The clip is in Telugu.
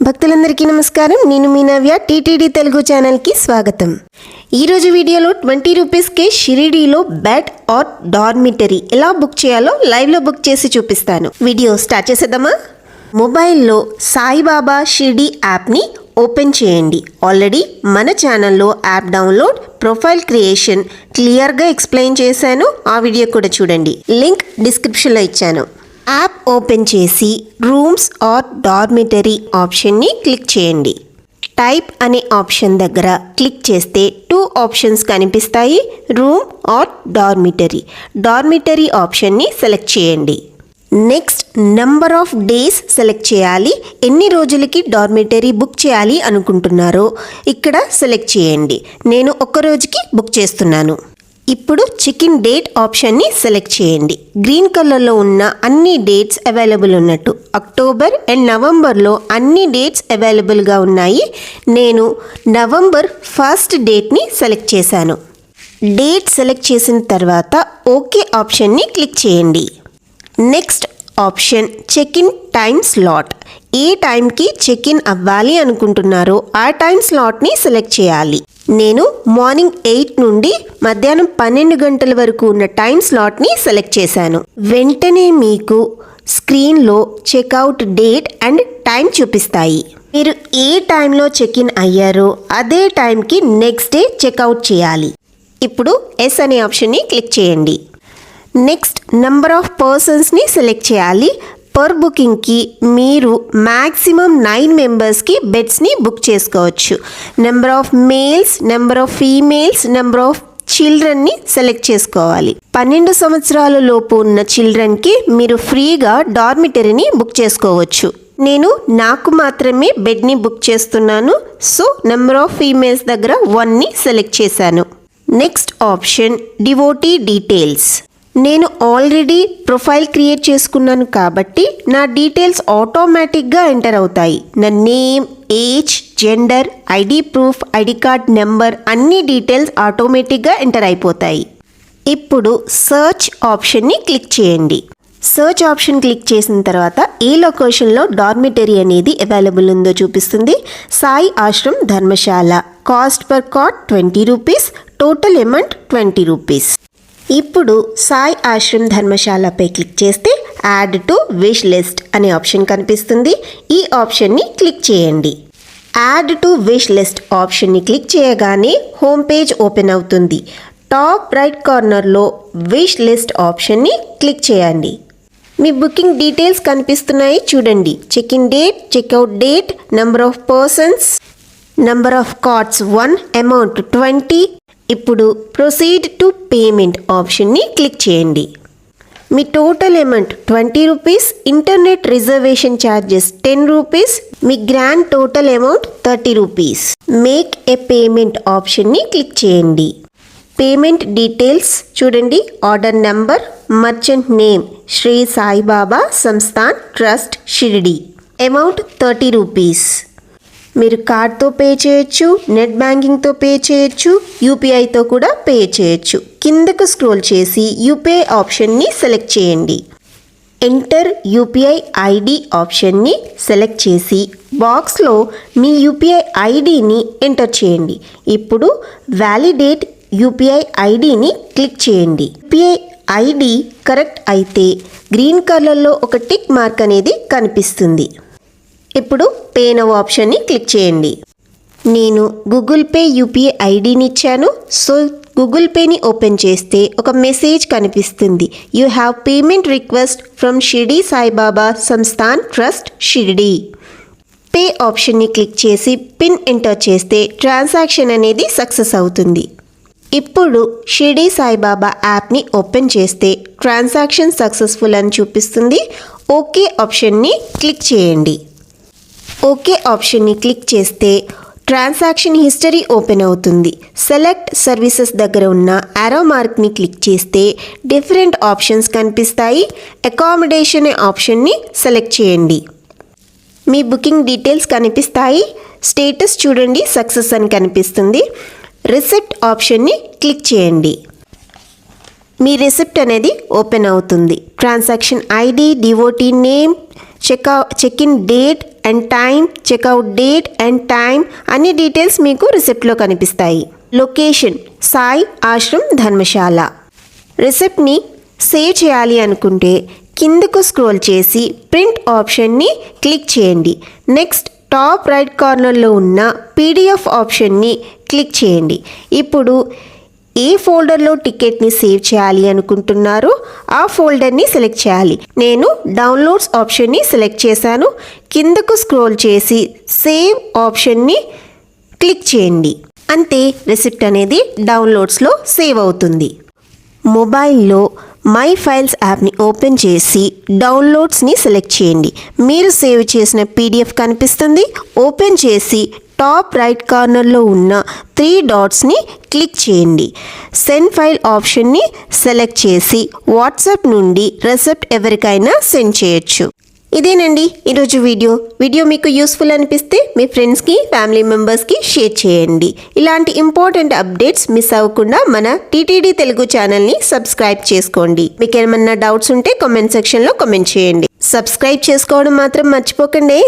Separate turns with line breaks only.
భక్తులందరికీ నమస్కారం. నేను మీ నవ్య. టీటీడీ తెలుగు ఛానల్కి స్వాగతం. ఈరోజు వీడియోలో 20 రూపీస్కే షిరిడీలో బెడ్ ఆర్ డార్మిటరీ ఎలా బుక్ చేయాలో లైవ్లో బుక్ చేసి చూపిస్తాను. వీడియో స్టార్ట్ చేసేద్దామా? మొబైల్లో సాయిబాబా షిరిడీ యాప్ని ఓపెన్ చేయండి. ఆల్రెడీ మన ఛానల్లో యాప్ డౌన్లోడ్, ప్రొఫైల్ క్రియేషన్ క్లియర్గా ఎక్స్ప్లెయిన్ చేశాను. ఆ వీడియో కూడా చూడండి. లింక్ డిస్క్రిప్షన్లో ఇచ్చాను. యాప్ ఓపెన్ చేసి రూమ్స్ ఆర్ డార్మిటరీ ఆప్షన్ని క్లిక్ చేయండి. టైప్ అనే ఆప్షన్ దగ్గర క్లిక్ చేస్తే 2 ఆప్షన్స్ కనిపిస్తాయి, రూమ్ ఆర్ డార్మిటరీ. డార్మిటరీ ఆప్షన్ని సెలెక్ట్ చేయండి. Next number of days select చేయాలి. ఎన్ని రోజులకి డార్మిటరీ బుక్ చేయాలి అనుకుంటున్నారో ఇక్కడ సెలెక్ట్ చేయండి. నేను 1 రోజుకి బుక్ చేస్తున్నాను. ఇప్పుడు చెక్-ఇన్ డేట్ ఆప్షన్ని సెలెక్ట్ చేయండి. గ్రీన్ కలర్లో ఉన్న అన్ని డేట్స్ అవైలబుల్ ఉన్నట్టు అక్టోబర్ అండ్ నవంబర్లో అన్ని డేట్స్ అవైలబుల్గా ఉన్నాయి. నేను నవంబర్ 1 డేట్ని సెలెక్ట్ చేశాను. డేట్ సెలెక్ట్ చేసిన తర్వాత ఓకే ఆప్షన్ని క్లిక్ చేయండి. Next option check in time slot. ఏ టైంకి చెక్-ఇన్ అవ్వాలి అనుకుంటున్నారో ఆ టైం స్లాట్ని సెలెక్ట్ చేయాలి. నేను మార్నింగ్ 8 నుండి మధ్యాహ్నం 12 గంటల వరకు ఉన్న టైం స్లాట్ని సెలెక్ట్ చేశాను. వెంటనే మీకు స్క్రీన్లో చెక్అవుట్ డేట్ అండ్ టైం చూపిస్తాయి. మీరు ఏ టైంలో చెక్-ఇన్ అయ్యారో అదే టైంకి నెక్స్ట్ డే చెక్అవుట్ చేయాలి. ఇప్పుడు ఎస్ అనే ఆప్షన్ని క్లిక్ చేయండి. నెక్స్ట్ నెంబర్ ఆఫ్ పర్సన్స్ని సెలెక్ట్ చేయాలి. పర్ బుకింగ్కి మీరు మ్యాక్సిమం 9 మెంబర్స్కి బెడ్స్ని బుక్ చేసుకోవచ్చు. Number of males, number of females, number of చిల్డ్రన్ని సెలెక్ట్ చేసుకోవాలి. 12 సంవత్సరాల లోపు ఉన్న చిల్డ్రన్కి మీరు ఫ్రీగా డార్మిటరీని బుక్ చేసుకోవచ్చు. నేను నాకు మాత్రమే బెడ్ని బుక్ చేస్తున్నాను. సో నెంబర్ ఆఫ్ ఫీమేల్స్ దగ్గర 1ని సెలెక్ట్ చేశాను. Next option devotee details. నేను ఆల్రెడీ ప్రొఫైల్ క్రియేట్ చేసుకున్నాను కాబట్టి నా డీటెయిల్స్ ఆటోమేటిక్గా ఎంటర్ అవుతాయి. నా name, age, gender, ID proof, ID card number అన్ని డీటెయిల్స్ ఆటోమేటిక్గా ఎంటర్ అయిపోతాయి. ఇప్పుడు సర్చ్ ఆప్షన్ని క్లిక్ చేయండి. సర్చ్ ఆప్షన్ క్లిక్ చేసిన తర్వాత ఏ లొకేషన్లో డార్మిటరీ అనేది అవైలబుల్ ఉందో చూపిస్తుంది. Sai Ashram Dharmashala. Cost per cot 20 rupees. Total amount 20 rupees. ఇప్పుడు సాయి ఆశ్రమ్ ధర్మశాలపై క్లిక్ చేస్తే యాడ్ టు విష్ లిస్ట్ అనే ఆప్షన్ కనిపిస్తుంది. ఈ ఆప్షన్ని క్లిక్ చేయండి. యాడ్ టు విష్ లిస్ట్ ఆప్షన్ని క్లిక్ చేయగానే హోమ్ పేజ్ ఓపెన్ అవుతుంది. టాప్ రైట్ కార్నర్లో విష్ లిస్ట్ ఆప్షన్ని క్లిక్ చేయండి. మీ బుకింగ్ డీటెయిల్స్ కనిపిస్తున్నాయి చూడండి. Check in date, checkout date, number of persons, number of cards 1, amount 20. ఇప్పుడు ప్రొసీడ్ టు పేమెంట్ ఆప్షన్ని క్లిక్ చేయండి. మీ total amount 20 rupees. Internet reservation charges 10 rupees. మీ grand total amount 30 rupees. Make a payment ఆప్షన్ని క్లిక్ చేయండి. పేమెంట్ డీటెయిల్స్ చూడండి. Order number, merchant name Shri Saibaba Sansthan trust Shirdi. Amount 30 rupees. మీరు కార్డ్తో పే చేయొచ్చు, నెట్ బ్యాంకింగ్తో పే చేయొచ్చు, యూపీఐతో కూడా పే చేయొచ్చు. కిందకు స్క్రోల్ చేసి యూపీఐ ఆప్షన్ని సెలెక్ట్ చేయండి. ఎంటర్ యూపీఐ ఐడి ఆప్షన్ని సెలెక్ట్ చేసి బాక్స్లో మీ యూపీఐ ఐడిని ఎంటర్ చేయండి. ఇప్పుడు వ్యాలిడేట్ యూపీఐ ఐడిని క్లిక్ చేయండి. యూపీఐ ఐడి కరెక్ట్ అయితే గ్రీన్ కలర్లో ఒక టిక్ మార్క్ అనేది కనిపిస్తుంది. ఇప్పుడు పే నౌ ఆప్షన్ని క్లిక్ చేయండి. నేను గూగుల్ పే యూపీఐ ఐడిని ఇచ్చాను. సో గూగుల్ పేని ఓపెన్ చేస్తే ఒక మెసేజ్ కనిపిస్తుంది. You have payment request from Shirdi Saibaba Sansthan trust Shirdi. Pay ఆప్షన్ని క్లిక్ చేసి పిన్ ఎంటర్ చేస్తే ట్రాన్సాక్షన్ అనేది సక్సెస్ అవుతుంది. ఇప్పుడు షిరిడి సాయిబాబా యాప్ని ఓపెన్ చేస్తే ట్రాన్సాక్షన్ సక్సెస్ఫుల్ అని చూపిస్తుంది. ఓకే ఆప్షన్ని క్లిక్ చేయండి. ఓకే ఆప్షన్ని క్లిక్ చేస్తే ట్రాన్సాక్షన్ హిస్టరీ ఓపెన్ అవుతుంది. సెలెక్ట్ సర్వీసెస్ దగ్గర ఉన్న యారో మార్క్ని క్లిక్ చేస్తే డిఫరెంట్ ఆప్షన్స్ కనిపిస్తాయి. అకామిడేషన్ ఆప్షన్ని సెలెక్ట్ చేయండి. మీ బుకింగ్ డీటెయిల్స్ కనిపిస్తాయి. స్టేటస్ చూడండి, సక్సెస్ అని కనిపిస్తుంది. రిసిప్ట్ ఆప్షన్ని క్లిక్ చేయండి. మీ రిసిప్ట్ అనేది ఓపెన్ అవుతుంది. Transaction ID, devotee name, check in date and time, checkout date and time అన్ని డీటెయిల్స్ మీకు రిసిప్ట్లో కనిపిస్తాయి. లొకేషన్ సాయి ఆశ్రమ్ ధర్మశాల. రిసిప్ట్ని సేవ్ చేయాలి అనుకుంటే కిందకు స్క్రోల్ చేసి ప్రింట్ ఆప్షన్ని క్లిక్ చేయండి. నెక్స్ట్ టాప్ రైట్ కార్నర్లో ఉన్న పీడిఎఫ్ ఆప్షన్ని క్లిక్ చేయండి. ఇప్పుడు ఏ ఫోల్డర్లో టికెట్ని సేవ్ చేయాలి అనుకుంటున్నారో ఆ ఫోల్డర్ని సెలెక్ట్ చేయాలి. నేను డౌన్లోడ్స్ ఆప్షన్ని సెలెక్ట్ చేశాను. కిందకు స్క్రోల్ చేసి సేవ్ ఆప్షన్ని క్లిక్ చేయండి. అంతే, రిసిప్ట్ అనేది డౌన్లోడ్స్లో సేవ్ అవుతుంది. మొబైల్లో మై ఫైల్స్ యాప్ని ఓపెన్ చేసి డౌన్లోడ్స్ని సెలెక్ట్ చేయండి. మీరు సేవ్ చేసిన పీడిఎఫ్ కనిపిస్తుంది. ఓపెన్ చేసి టాప్ రైట్ కార్నర్లో ఉన్న 3 డాట్స్ని క్లిక్ చేయండి. సెండ్ ఫైల్ ఆప్షన్ని సెలెక్ట్ చేసి వాట్సాప్ నుండి రిసిప్ట్ ఎవరికైనా సెండ్ చేయొచ్చు. ఇదేనండి ఈరోజు వీడియో మీకు యూస్ఫుల్ అనిపిస్తే మీ ఫ్రెండ్స్కి, ఫ్యామిలీ మెంబర్స్కి షేర్ చేయండి. ఇలాంటి ఇంపార్టెంట్ అప్డేట్స్ మిస్ అవ్వకుండా మన టీటీడీ తెలుగు ఛానల్ని సబ్స్క్రైబ్ చేసుకోండి. మీకు ఏమన్నా డౌట్స్ ఉంటే కామెంట్ సెక్షన్లో కామెంట్ చేయండి. సబ్స్క్రైబ్ చేసుకోవడం మాత్రం మర్చిపోకండి.